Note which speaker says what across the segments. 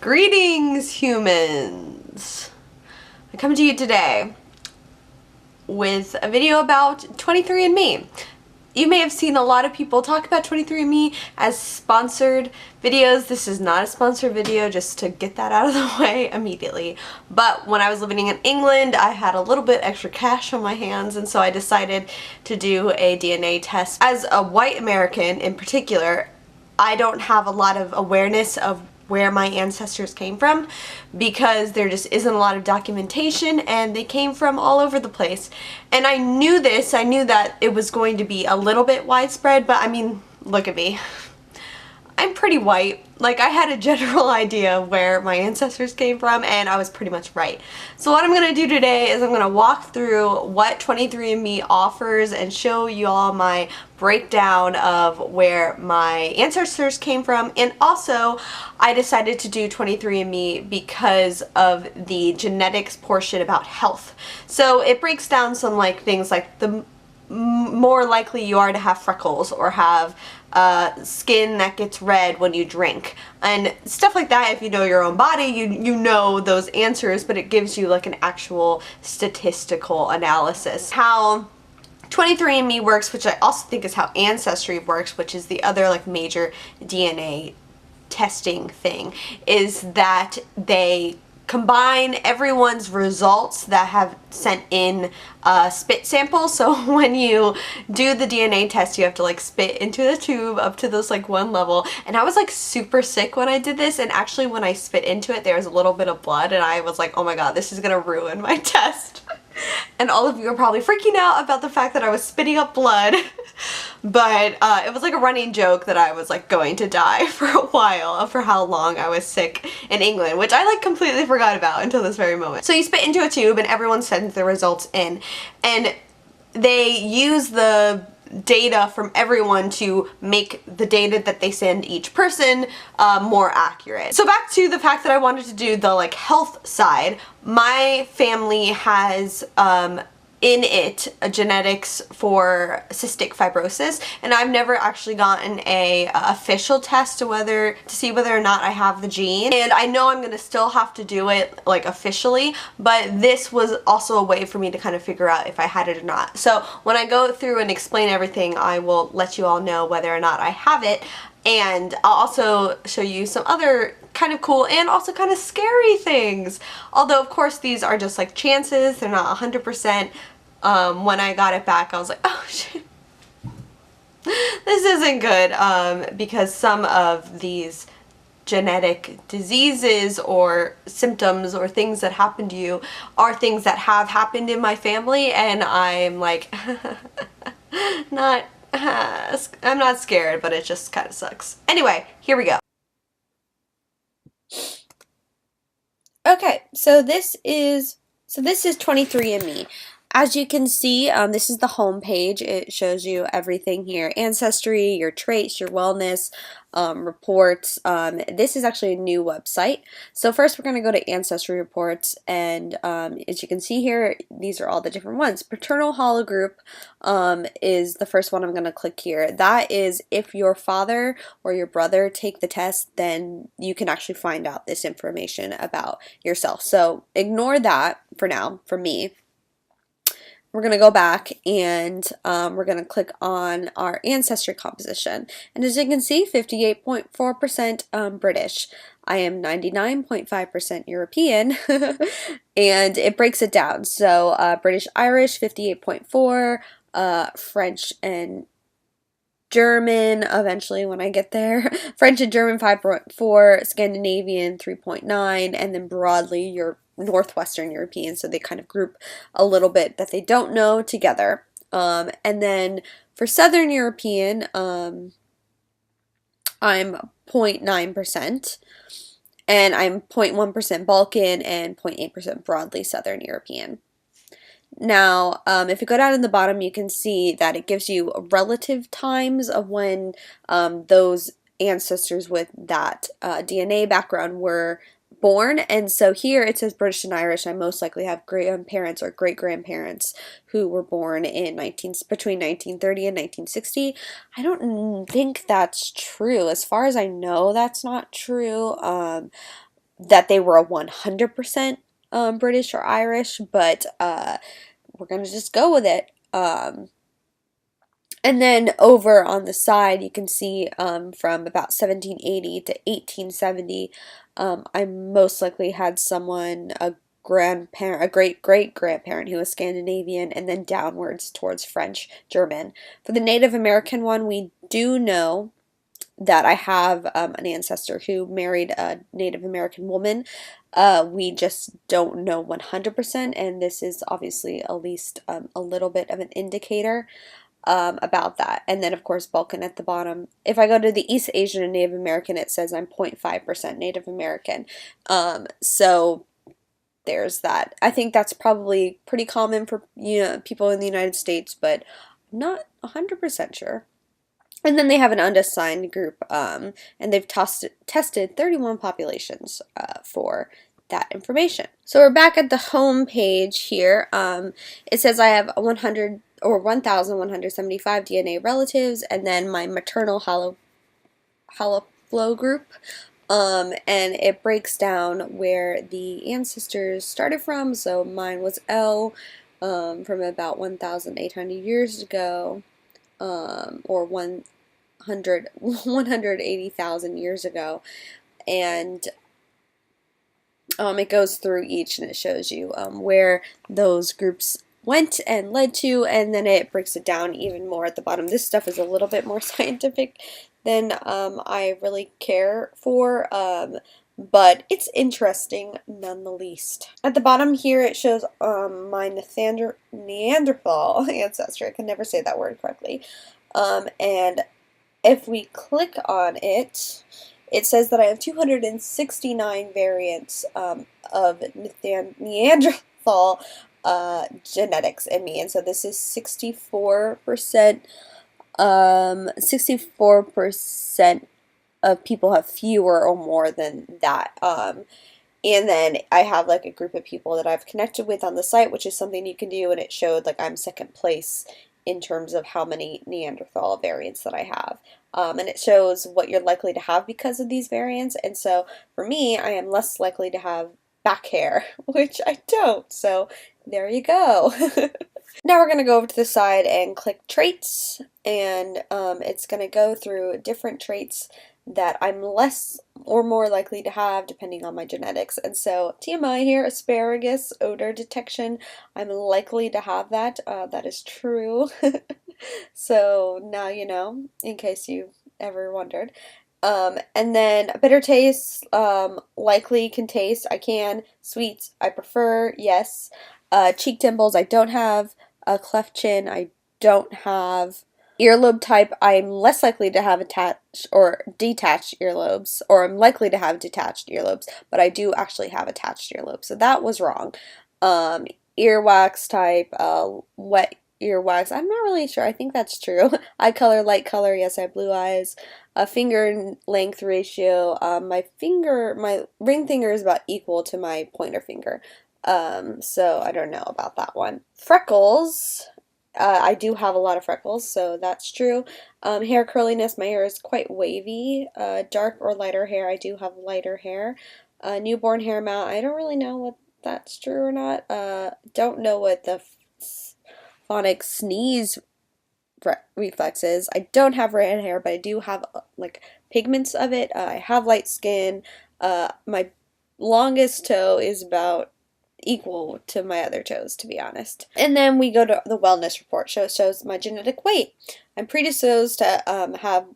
Speaker 1: Greetings, humans! I come to you today with a video about 23andMe. You may have seen a lot of people talk about 23andMe as sponsored videos. This is not a sponsored video, just to get that out of the way immediately. But when I was living in England, I had a little bit extra cash on my hands, and so I decided to do a DNA test. As a white American in particular, I don't have a lot of awareness of where my ancestors came from because there just isn't a lot of documentation and they came from all over the place. And I knew this, I knew that it was going to be a little bit widespread, but I mean, look at me. I'm pretty white. Like, I had a general idea of where my ancestors came from and I was pretty much right. So what I'm going to do today is I'm going to walk through what 23andMe offers and show you all my breakdown of where my ancestors came from. And also, I decided to do 23andMe because of the genetics portion about health. So it breaks down some like things like the more likely you are to have freckles or have skin that gets red when you drink and stuff like that. If you know your own body, you know those answers, but it gives you like an actual statistical analysis. How 23andMe works, which I also think is how Ancestry works, which is the other like major DNA testing thing, is that they combine everyone's results that have sent in spit samples. So when you do the DNA test, you have to like spit into the tube up to this like one level. And I was like super sick when I did this, and actually when I spit into it there was a little bit of blood and I was like, oh my god, this is gonna ruin my test. And all of you are probably freaking out about the fact that I was spitting up blood. But it was like a running joke that I was like going to die for a while, for how long I was sick in England, which I like completely forgot about until this very moment. So you spit into a tube and everyone sends the results in, and they use the data from everyone to make the data that they send each person more accurate. So back to the fact that I wanted to do the like health side. My family has in it a genetics for cystic fibrosis, and I've never actually gotten a official test to see whether or not I have the gene, and I know I'm gonna still have to do it like officially, but this was also a way for me to kind of figure out if I had it or not. So when I go through and explain everything, I will let you all know whether or not I have it, and I'll also show you some other kind of cool and also kind of scary things. Although of course these are just like chances, they're not 100%. When I got it back I was like, oh shit, this isn't good, because some of these genetic diseases or symptoms or things that happen to you are things that have happened in my family, and I'm like I'm not scared, but it just kind of sucks. Anyway, here we go. Okay, so this is 23andMe. As you can see, this is the home page. It shows you everything here: ancestry, your traits, your wellness, reports. This is actually a new website. So first we're going to go to Ancestry reports, and as you can see here, these are all the different ones. Paternal Haplogroup is the first one I'm going to click here. That is if your father or your brother take the test, then you can actually find out this information about yourself. So ignore that for now, for me. We're going to go back and we're going to click on our Ancestry Composition. And as you can see, 58.4% British. I am 99.5% European, and it breaks it down. So British Irish, 58.4, French and German, eventually when I get there, French and German 5.4, Scandinavian 3.9, and then broadly your Northwestern European, so they kind of group a little bit that they don't know together. And then for Southern European, I'm 0.9%, and I'm 0.1% Balkan and 0.8% broadly Southern European. Now, if you go down in the bottom, you can see that it gives you relative times of when those ancestors with that DNA background were born. And so here it says British and Irish. I most likely have grandparents or great-grandparents who were born in between 1930 and 1960. I don't think that's true. As far as I know, that's not true. that they were 100% British or Irish, but we're going to just go with it. And then over on the side, you can see from about 1780 to 1870, I most likely had someone, a grandparent, a great-great-grandparent who was Scandinavian, and then downwards towards French, German. For the Native American one, we do know that I have an ancestor who married a Native American woman. We just don't know 100%, and this is obviously at least a little bit of an indicator about that. And then, of course, Balkan at the bottom. If I go to the East Asian and Native American, it says I'm 0.5% Native American. So there's that. I think that's probably pretty common for people in the United States, but I'm not 100% sure. And then they have an unassigned group, and they've tested 31 populations for that information. So we're back at the home page here. It says I have 100 or 1,175 DNA relatives, and then my maternal haplogroup. And it breaks down where the ancestors started from. So mine was L, from about 1,800 years ago, or 180,000 years ago, and it goes through each and it shows you where those groups went and led to, and then it breaks it down even more at the bottom. This stuff is a little bit more scientific than I really care for, but it's interesting none the least. At the bottom here it shows my Neanderthal ancestry. I can never say that word correctly. And if we click on it, it says that I have 269 variants of Neanderthal genetics in me, and so this is 64%. 64% of people have fewer or more than that. And then I have like a group of people that I've connected with on the site, which is something you can do, and it showed like I'm second place in terms of how many Neanderthal variants that I have. And it shows what you're likely to have because of these variants, and so for me, I am less likely to have back hair, which I don't, so there you go. Now we're going to go over to the side and click traits, and it's going to go through different traits that I'm less or more likely to have depending on my genetics. And so TMI here, asparagus, odor detection, I'm likely to have that. That is true. So now you know, in case you ever wondered. And then bitter taste, likely can taste, I can. Sweets, I prefer, yes. Cheek dimples, I don't have. A cleft chin, I don't have. Earlobe type, I'm less likely to have attached or detached earlobes, or I'm likely to have detached earlobes, but I do actually have attached earlobes, so that was wrong. Earwax type, wet earwax, I'm not really sure, I think that's true. Eye color, light color, yes, I have blue eyes. Finger length ratio, my ring finger is about equal to my pointer finger. So I don't know about that one. Freckles, I do have a lot of freckles, so that's true. Hair curliness, my hair is quite wavy. Dark or lighter hair, I do have lighter hair. Newborn hair amount, I don't really know what that's true or not. Don't know what the phonic sneeze reflex is. I don't have red hair, but I do have like pigments of it. I have light skin. My longest toe is about equal to my other toes, to be honest. And then we go to the wellness report. Shows my genetic weight. I'm predisposed to have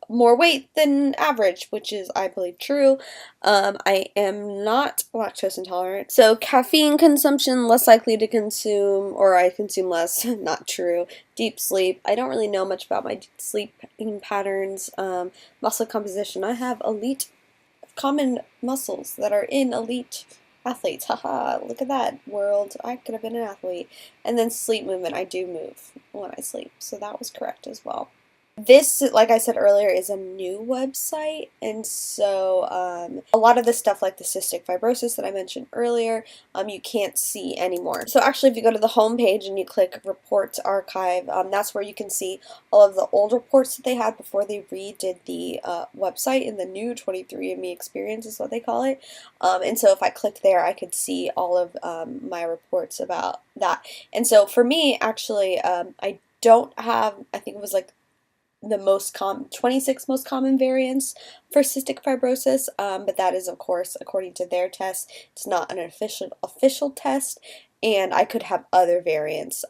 Speaker 1: more weight than average, which is, I believe, true. I am not lactose intolerant. So caffeine consumption, less likely to consume, or I consume less, not true. Deep sleep, I don't really know much about my sleeping patterns. Muscle composition, I have elite common muscles that are in elite athletes. Haha, look at that world. I could have been an athlete. And then sleep movement. I do move when I sleep, so that was correct as well.
Speaker 2: This, like I said earlier, is a new website, and so a lot of the stuff like the cystic fibrosis that I mentioned earlier, you can't see anymore. So actually, if you go to the home page and you click Reports Archive, that's where you can see all of the old reports that they had before they redid the website, and the new 23andMe experience is what they call it. And so if I clicked there, I could see all of my reports about that. And so for me, actually, I don't have, I think it was like the most 26 most common variants for cystic fibrosis, but that is, of course, according to their test. It's not an official test, and I could have other variants.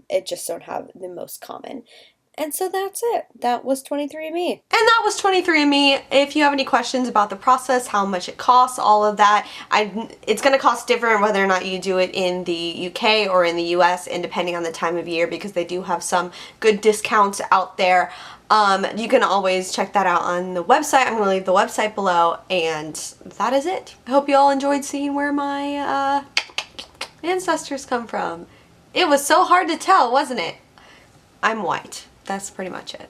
Speaker 2: It just don't have the most common. And so that's it. That was 23andMe.
Speaker 1: And that was 23andMe. If you have any questions about the process, how much it costs, all of that, it's going to cost different whether or not you do it in the UK or in the US, and depending on the time of year, because they do have some good discounts out there. You can always check that out on the website. I'm going to leave the website below, and that is it. I hope you all enjoyed seeing where my ancestors come from. It was so hard to tell, wasn't it? I'm white. That's pretty much it.